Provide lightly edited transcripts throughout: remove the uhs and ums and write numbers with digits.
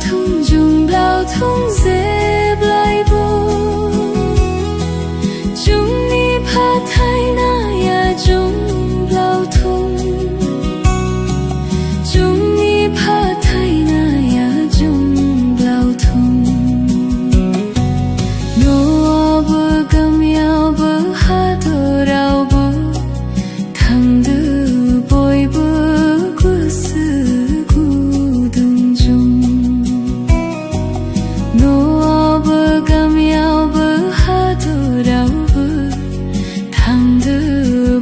thung dùng lao thung dễ lại vô chúng ni pha thay na ya dùng lao thung chúng ni pha thay na ya dùng lao thung no bơ gam ya bơ ha do rao bơ thang du boy bơ gu sư gu dung dung no bơ gam ya bơ ha do rao bơ thang du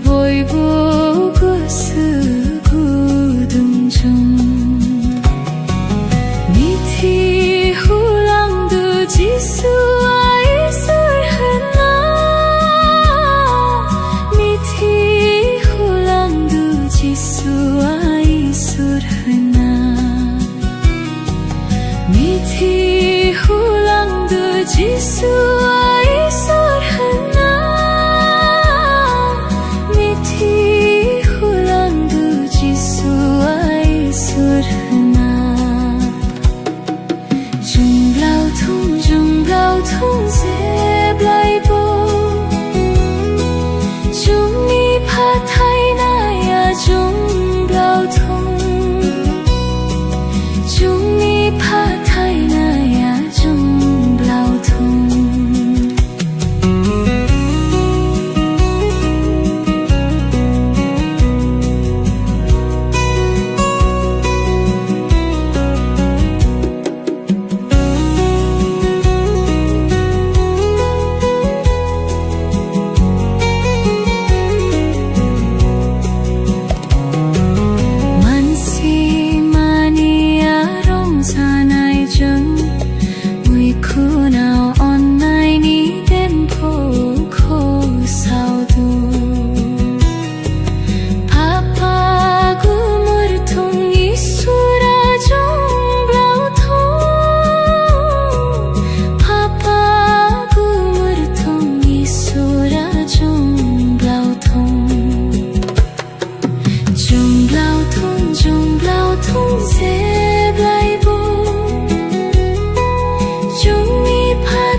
boy bơ gu sư gu dung dung mi thi hu lang du ji su ai soi hơn na mi thi hu lang du ji su ai sur hơn na mi thi hu lang du ji su ai sur hơn na mi thi hu lang du ji su ai sur hơn na dùng lao thung dễ lại vô chúng ni pha thay na ya dùng lao thung chúng ni pha thay na ya dùng lao thung khu nào online ní đến phố khô sao du papa gu mur thung isura trong lao thung papa gu mur thung isura trong lao thung lao thung dễ lại vô chúng ni pha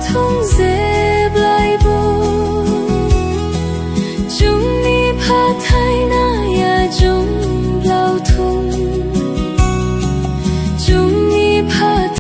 thông dễ